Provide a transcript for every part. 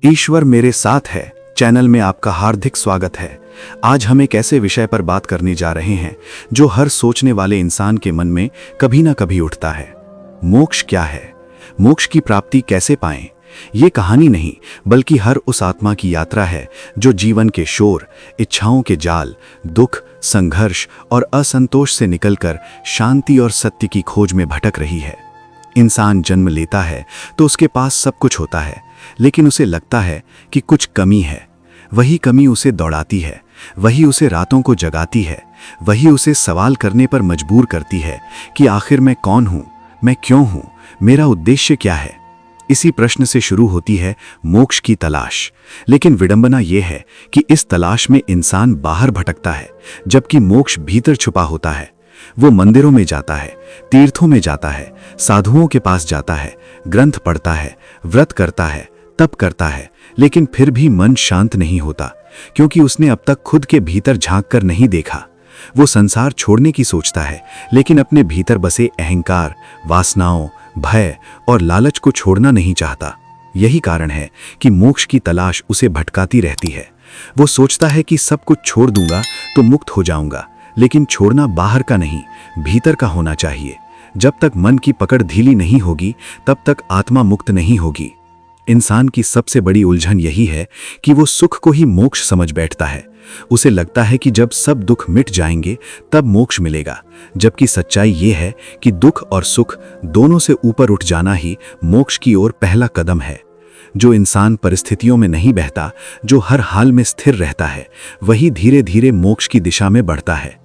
ईश्वर मेरे साथ है चैनल में आपका हार्दिक स्वागत है। आज हम एक ऐसे विषय पर बात करने जा रहे हैं जो हर सोचने वाले इंसान के मन में कभी ना कभी उठता है। मोक्ष क्या है? मोक्ष की प्राप्ति कैसे पाएं? ये कहानी नहीं बल्कि हर उस आत्मा की यात्रा है जो जीवन के शोर, इच्छाओं के जाल, दुख, संघर्ष और असंतोष से निकलकर शांति और सत्य की खोज में भटक रही है। इंसान जन्म लेता है तो उसके पास सब कुछ होता है, लेकिन उसे लगता है कि कुछ कमी है। वही कमी उसे दौड़ाती है, वही उसे रातों को जगाती है, वही उसे सवाल करने पर मजबूर करती है कि आखिर मैं कौन हूं, मैं क्यों हूं, मेरा उद्देश्य क्या है। इसी प्रश्न से शुरू होती है मोक्ष की तलाश। लेकिन विडंबना यह है कि इस तलाश में इंसान बाहर भटकता है, जबकि मोक्ष भीतर छुपा होता है। वो मंदिरों में जाता है, तीर्थों में जाता है, साधुओं के पास जाता है, ग्रंथ पढ़ता है, व्रत करता है, तप करता है, लेकिन फिर भी मन शांत नहीं होता, क्योंकि उसने अब तक खुद के भीतर झांक कर नहीं देखा। वो संसार छोड़ने की सोचता है, लेकिन अपने भीतर बसे अहंकार, वासनाओं, भय और लालच को छोड़ना नहीं चाहता। यही कारण है कि मोक्ष की तलाश उसे भटकाती रहती है। वो सोचता है कि सब कुछ छोड़ दूंगा तो मुक्त हो जाऊंगा, लेकिन छोड़ना बाहर का नहीं, भीतर का होना चाहिए। जब तक मन की पकड़ ढीली नहीं होगी, तब तक आत्मा मुक्त नहीं होगी। इंसान की सबसे बड़ी उलझन यही है कि वो सुख को ही मोक्ष समझ बैठता है। उसे लगता है कि जब सब दुख मिट जाएंगे तब मोक्ष मिलेगा, जबकि सच्चाई ये है कि दुख और सुख दोनों से ऊपर उठ जाना ही मोक्ष की ओर पहला कदम है। जो इंसान परिस्थितियों में नहीं बहता, जो हर हाल में स्थिर रहता है, वही धीरे धीरे मोक्ष की दिशा में बढ़ता है।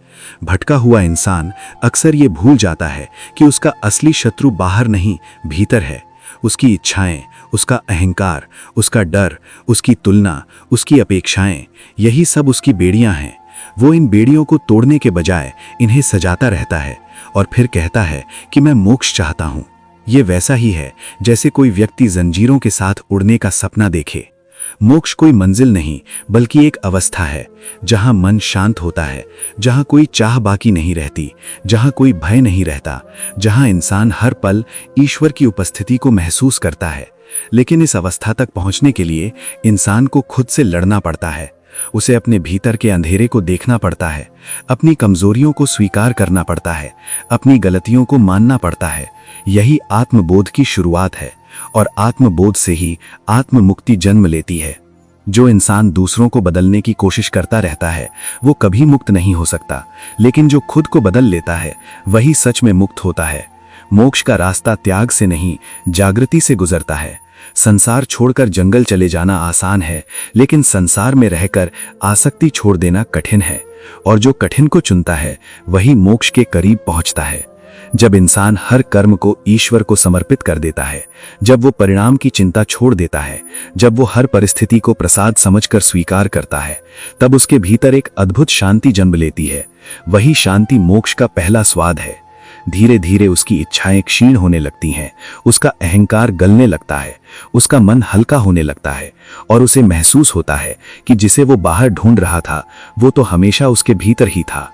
भटका हुआ इंसान अक्सर ये भूल जाता है कि उसका असली शत्रु बाहर नहीं, भीतर है। उसकी इच्छाएं, उसका अहंकार, उसका डर, उसकी तुलना, उसकी अपेक्षाएं, यही सब उसकी बेड़ियां हैं। वो इन बेड़ियों को तोड़ने के बजाय इन्हें सजाता रहता है और फिर कहता है कि मैं मोक्ष चाहता हूं। ये वैसा ही है जैसे कोई व्यक्ति जंजीरों के साथ उड़ने का सपना देखे। मोक्ष कोई मंजिल नहीं बल्कि एक अवस्था है, जहां मन शांत होता है, जहां कोई चाह बाकी नहीं रहती, जहां कोई भय नहीं रहता, जहां इंसान हर पल ईश्वर की उपस्थिति को महसूस करता है। लेकिन इस अवस्था तक पहुंचने के लिए इंसान को खुद से लड़ना पड़ता है। उसे अपने भीतर के अंधेरे को देखना पड़ता है, अपनी कमजोरियों को स्वीकार करना पड़ता है, अपनी गलतियों को मानना पड़ता है। यही आत्मबोध की शुरुआत है और आत्मबोध से ही आत्ममुक्ति जन्म लेती है। जो इंसान दूसरों को बदलने की कोशिश करता रहता है वो कभी मुक्त नहीं हो सकता, लेकिन जो खुद को बदल लेता है वही सच में मुक्त होता है। मोक्ष का रास्ता त्याग से नहीं, जागृति से गुजरता है। संसार छोड़कर जंगल चले जाना आसान है, लेकिन संसार में रहकर आसक्ति छोड़ देना कठिन है, और जो कठिन को चुनता है वही मोक्ष के करीब पहुंचता है। जब इंसान हर कर्म को ईश्वर को समर्पित कर देता है, जब वो परिणाम की चिंता छोड़ देता है, जब वो हर परिस्थिति को प्रसाद समझकर स्वीकार करता है, तब उसके भीतर एक अद्भुत शांति जन्म लेती है। वही शांति मोक्ष का पहला स्वाद है। धीरे धीरे उसकी इच्छाएं क्षीण होने लगती हैं, उसका अहंकार गलने लगता है, उसका मन हल्का होने लगता है, और उसे महसूस होता है कि जिसे वो बाहर ढूंढ रहा था वो तो हमेशा उसके भीतर ही था।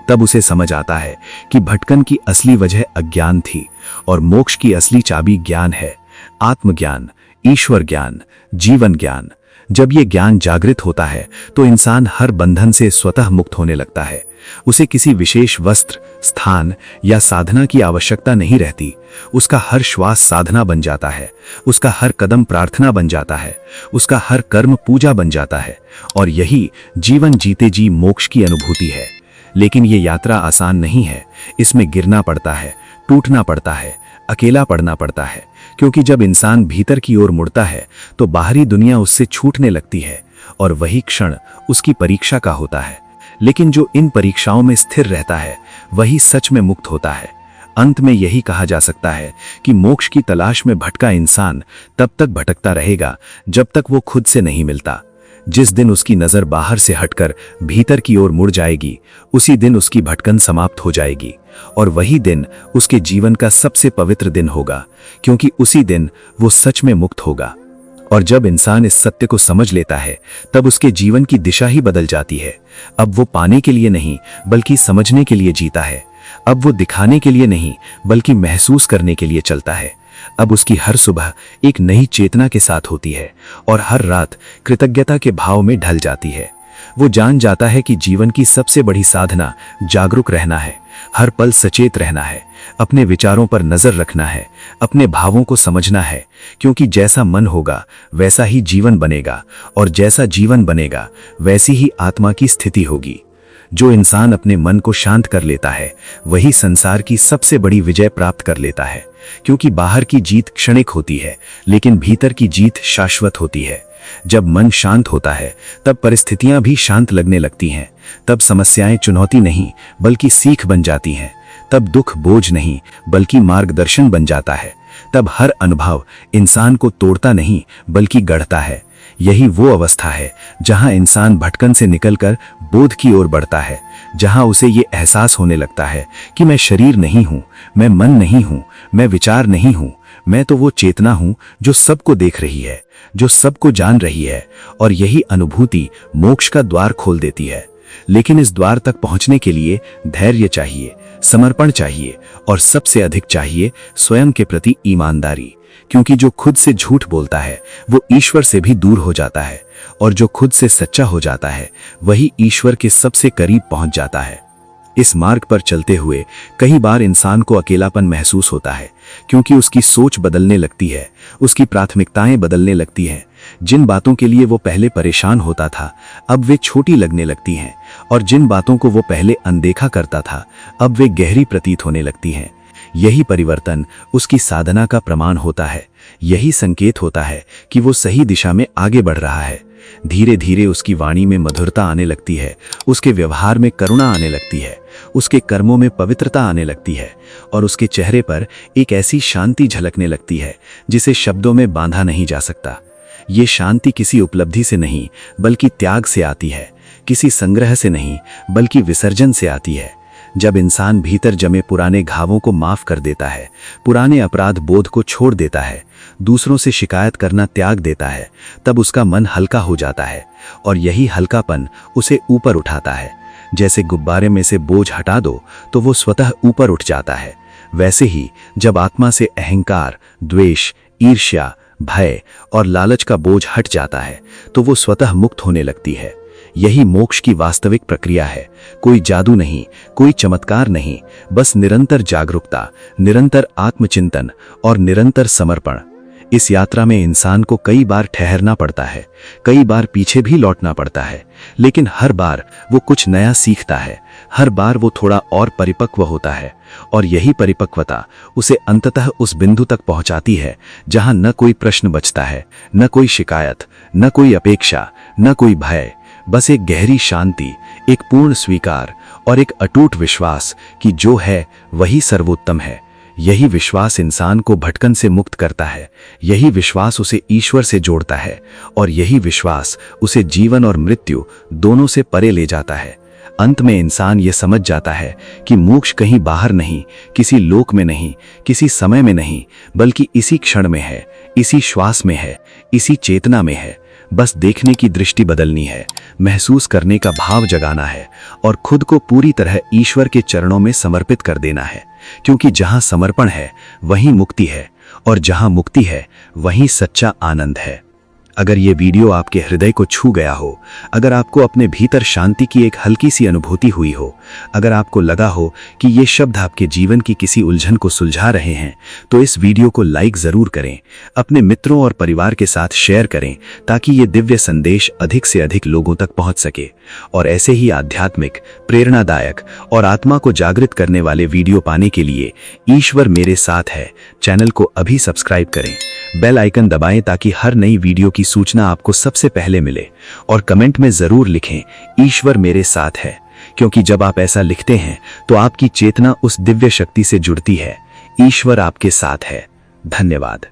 तब उसे समझ आता है कि भटकन की असली वजह अज्ञान थी और मोक्ष की असली चाबी ज्ञान है। आत्मज्ञान, ईश्वर ज्ञान, जीवन ज्ञान। जब ये ज्ञान जागृत होता है तो इंसान हर बंधन से स्वतः मुक्त होने लगता है। उसे किसी विशेष वस्त्र, स्थान या साधना की आवश्यकता नहीं रहती। उसका हर श्वास साधना बन जाता है, उसका हर कदम प्रार्थना बन जाता है, उसका हर कर्म पूजा बन जाता है, और यही जीवन जीते जी मोक्ष की अनुभूति है। लेकिन ये यात्रा आसान नहीं है। इसमें गिरना पड़ता है, टूटना पड़ता है, अकेला पड़ना पड़ता है, क्योंकि जब इंसान भीतर की ओर मुड़ता है तो बाहरी दुनिया उससे छूटने लगती है, और वही क्षण उसकी परीक्षा का होता है। लेकिन जो इन परीक्षाओं में स्थिर रहता है वही सच में मुक्त होता है। अंत में यही कहा जा सकता है कि मोक्ष की तलाश में भटका इंसान तब तक भटकता रहेगा जब तक वो खुद से नहीं मिलता। जिस दिन उसकी नजर बाहर से हटकर भीतर की ओर मुड़ जाएगी, उसी दिन उसकी भटकन समाप्त हो जाएगी, और वही दिन उसके जीवन का सबसे पवित्र दिन होगा, क्योंकि उसी दिन वो सच में मुक्त होगा। और जब इंसान इस सत्य को समझ लेता है तब उसके जीवन की दिशा ही बदल जाती है। अब वो पाने के लिए नहीं बल्कि समझने के लिए जीता है। अब वो दिखाने के लिए नहीं बल्कि महसूस करने के लिए चलता है। अब उसकी हर सुबह एक नई चेतना के साथ होती है और हर रात कृतज्ञता के भाव में ढल जाती है। वो जान जाता है कि जीवन की सबसे बड़ी साधना जागरूक रहना है, हर पल सचेत रहना है, अपने विचारों पर नजर रखना है, अपने भावों को समझना है, क्योंकि जैसा मन होगा वैसा ही जीवन बनेगा और जैसा जीवन बनेगा वैसी ही आत्मा की स्थिति होगी। जो इंसान अपने मन को शांत कर लेता है वही संसार की सबसे बड़ी विजय प्राप्त कर लेता है, क्योंकि बाहर की जीत क्षणिक होती है लेकिन भीतर की जीत शाश्वत होती है। जब मन शांत होता है तब परिस्थितियां भी शांत लगने लगती हैं, तब समस्याएं चुनौती नहीं बल्कि सीख बन जाती हैं, तब दुख बोझ नहीं बल्कि मार्गदर्शन बन जाता है, तब हर अनुभव इंसान को तोड़ता नहीं बल्कि गढ़ता है। यही वो अवस्था है जहां इंसान भटकन से निकलकर बोध की ओर बढ़ता है, जहां उसे ये एहसास होने लगता है कि मैं शरीर नहीं हूं, मैं मन नहीं हूं, मैं विचार नहीं हूं, मैं तो वो चेतना हूं जो सबको देख रही है, जो सबको जान रही है। और यही अनुभूति मोक्ष का द्वार खोल देती है। लेकिन इस द्वार तक पहुंचने के लिए धैर्य चाहिए, समर्पण चाहिए और सबसे अधिक चाहिए स्वयं के प्रति ईमानदारी, क्योंकि जो खुद से झूठ बोलता है वो ईश्वर से भी दूर हो जाता है और जो खुद से सच्चा हो जाता है वही ईश्वर के सबसे करीब पहुंच जाता है। इस मार्ग पर चलते हुए कई बार इंसान को अकेलापन महसूस होता है, क्योंकि उसकी सोच बदलने लगती है, उसकी प्राथमिकताएं बदलने लगती हैं। जिन बातों के लिए वो पहले परेशान होता था अब वे छोटी लगने लगती हैं, और जिन बातों को वो पहले अनदेखा करता था अब वे गहरी प्रतीत होने लगती हैं। यही परिवर्तन उसकी साधना का प्रमाण होता है, यही संकेत होता है कि वो सही दिशा में आगे बढ़ रहा है। धीरे धीरे उसकी वाणी में मधुरता आने लगती है, उसके व्यवहार में करुणा आने लगती है, उसके कर्मों में पवित्रता आने लगती है और उसके चेहरे पर एक ऐसी शांति झलकने लगती है जिसे शब्दों में बांधा नहीं जा सकता। ये शांति किसी उपलब्धि से नहीं बल्कि त्याग से आती है, किसी संग्रह से नहीं बल्कि विसर्जन से आती है। जब इंसान भीतर जमे पुराने घावों को माफ कर देता है, पुराने अपराध बोध को छोड़ देता है, दूसरों से शिकायत करना त्याग देता है, तब उसका मन हल्का हो जाता है और यही हल्कापन उसे ऊपर उठाता है। जैसे गुब्बारे में से बोझ हटा दो तो वो स्वतः ऊपर उठ जाता है, वैसे ही जब आत्मा से अहंकार, द्वेष, ईर्ष्या, भय और लालच का बोझ हट जाता है तो वो स्वतः मुक्त होने लगती है। यही मोक्ष की वास्तविक प्रक्रिया है। कोई जादू नहीं, कोई चमत्कार नहीं, बस निरंतर जागरूकता, निरंतर आत्मचिंतन और निरंतर समर्पण। इस यात्रा में इंसान को कई बार ठहरना पड़ता है, कई बार पीछे भी लौटना पड़ता है, लेकिन हर बार वो कुछ नया सीखता है, हर बार वो थोड़ा और परिपक्व होता है और यही परिपक्वता उसे अंततः उस बिंदु तक पहुंचाती है जहां न कोई प्रश्न बचता है, न कोई शिकायत, न कोई अपेक्षा, न कोई भय, बस एक गहरी शांति, एक पूर्ण स्वीकार और एक अटूट विश्वास कि जो है वही सर्वोत्तम है। यही विश्वास इंसान को भटकन से मुक्त करता है, यही विश्वास उसे ईश्वर से जोड़ता है और यही विश्वास उसे जीवन और मृत्यु दोनों से परे ले जाता है। अंत में इंसान ये समझ जाता है कि मोक्ष कहीं बाहर नहीं, किसी लोक में नहीं, किसी समय में नहीं, बल्कि इसी क्षण में है, इसी श्वास में है, इसी चेतना में है। बस देखने की दृष्टि बदलनी है, महसूस करने का भाव जगाना है और खुद को पूरी तरह ईश्वर के चरणों में समर्पित कर देना है, क्योंकि जहां समर्पण है वहीं मुक्ति है और जहां मुक्ति है वहीं सच्चा आनंद है। अगर ये वीडियो आपके हृदय को छू गया हो, अगर आपको अपने भीतर शांति की एक हल्की सी अनुभूति हुई हो, अगर आपको लगा हो कि ये शब्द आपके जीवन की किसी उलझन को सुलझा रहे हैं, तो इस वीडियो को लाइक जरूर करें, अपने मित्रों और परिवार के साथ शेयर करें ताकि ये दिव्य संदेश अधिक से अधिक लोगों तक पहुंच सके। और ऐसे ही आध्यात्मिक, प्रेरणादायक और आत्मा को जागृत करने वाले वीडियो पाने के लिए ईश्वर मेरे साथ है चैनल को अभी सब्सक्राइब करें, बेल आइकन दबाएं ताकि हर नई वीडियो की सूचना आपको सबसे पहले मिले और कमेंट में जरूर लिखें ईश्वर मेरे साथ है, क्योंकि जब आप ऐसा लिखते हैं तो आपकी चेतना उस दिव्य शक्ति से जुड़ती है। ईश्वर आपके साथ है। धन्यवाद।